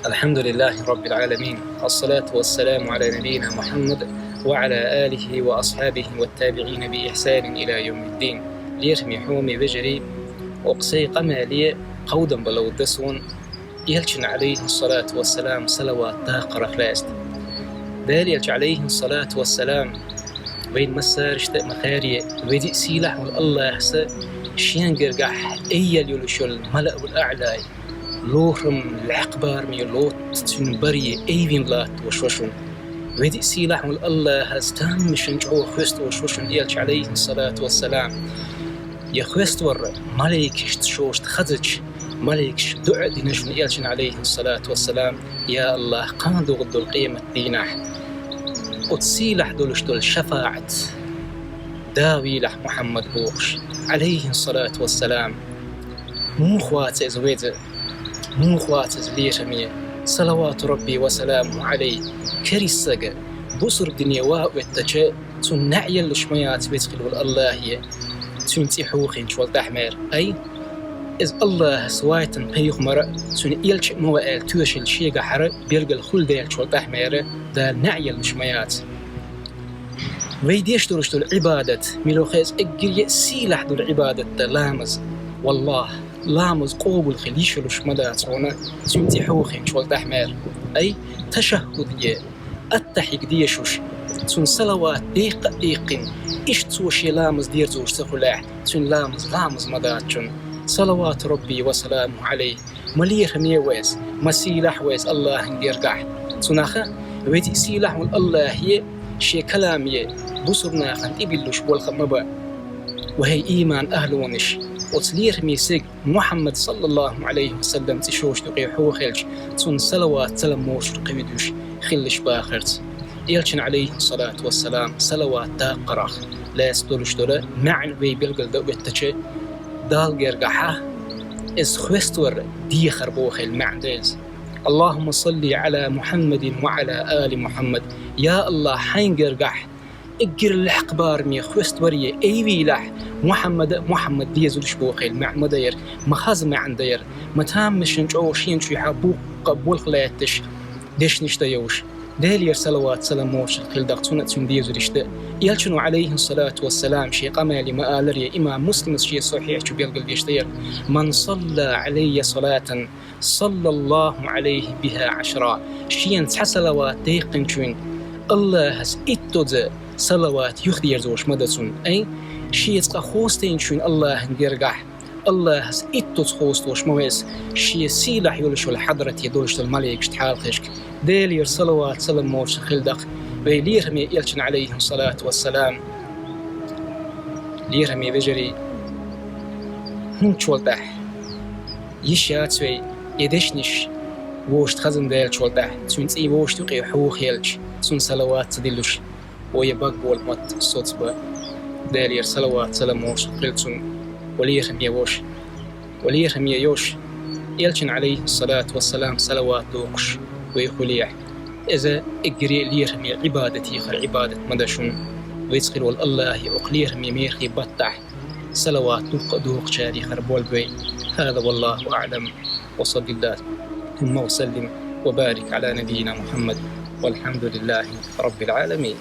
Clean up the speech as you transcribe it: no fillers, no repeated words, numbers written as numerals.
الحمد لله رب العالمين، الصلاة والسلام على نبينا محمد وعلى آله وأصحابه والتابعين بإحسان إلى يوم الدين. ليرمي حومي بجري وقسي قمالي قودا بلو الدسون يلشن عليه الصلاة والسلام صلوات تاقر خلاست دال يلش عليه الصلاة والسلام بين مسار اشتاق مخاري ويدي سيلح والله حسا شيان قرقح ايال يلشل ملأ والأعلى لوهم العقبار ميلوت تنبري ايفين لات وشوشون ويدي سيلح والله هستام مشنجعو خست وشوشون يلش عليه الصلاة والسلام يا خوست ور ملائكش تشوش تخزج ملائكش دعاء دينشون يلشن عليه الصلاة والسلام يا الله قاندو غد القيمة دينح وتسيلح دولش دول شفاعة داوي لح محمد بوخش عليه الصلاة والسلام مو خوات ازويد مو خوات ازليشمية صلوات ربي وسلامه عليه كريساقة بصر دنيا واتجاء تنعي اللشميات بيتخل والله هي تنتي حوخين شوال تحمير أي إذ الله سوايتن هيخ مرة تن إيلش موائل توش الشيقة حرق بيلقى الخلد يل شوال تحمير دا نعي المشميات ويديش درشت العبادة ميلو خيز اقري سيلح دو العبادة دا لامز والله لامز قوب الخليش الشمدات هنا تنتي حوخين شوال تحمير أي تشهد يه التحيق ديشوش تون صلوات دقيقين إيش توشي لامز دير زوج تخلاح تون لامز مداتشون صلوات ربي وسلامه عليه مليح ميويس مسيلح ويس الله نقرقح توناخا ويتي سيلح والله هي شي كلامي بصرنا خان إبلوش والخمبا وهي إيمان أهل ونش وتلير ميسيق محمد صلى الله عليه وسلم تشوش تقيحو خلش تون صلوات تلموش رقيدوش خلش باخرت يلشن عليه الصلاة والسلام صلوات تاقرخ لا يستولش دولا معن وي بلقل دو بتشي دال قرقحة إز خوستور دي خربوخ المعدز اللهم صل على محمد وعلى آل محمد يا الله حين قرقح اقر الحقبار مي خوستوري ايوي لح محمد ديزولش بوخيل مع مدير مخازم عن دير متام مشن شوشين شو يحبوك قبول خلاتش ديش نشتيوش دالير صلوات سلاموش خل دقتونا تنديز رشد يلشنو عليه الصلاة والسلام شي قمالي مآلري إمام مسلم شي صحيح شو بيلقل يشتير من صلى علي صلاة صلى الله عليه بها 10 شي انتح صلوات ديقن شوين الله هس اتوز صلوات يخدير زوش مدسون أي شي يتقى خوستين شوين الله نقرقح الله هس اتوز خوست وش مويس شي سيلح يولشو الحضرة يدولش الملك شتحال خشك ديلير صلوات سلام موش خلدق ويليرمي يلشن عليه الصلاة والسلام ليرمي بجري هم شولدح يشيات سوي يدشنش ووش تخزن ديل شولدح تونتي ووش تقي حوخ يلش تون صلوات تدلوش ويباق بول مات الصوت با ديلير صلوات سلام موش خلدسون وليرمي ووش وليرمي يوش يلشن عليه الصلاة والسلام صلوات دوقش ويخليح إذا اقري ليرمي عبادتي خر عبادة مدشون ويسخل والله أقليرمي ميرخي بطح صلوات دوق شاري خربول بي هذا والله أعلم وصلى الله ثم وسلم وبارك على نبينا محمد والحمد لله رب العالمين.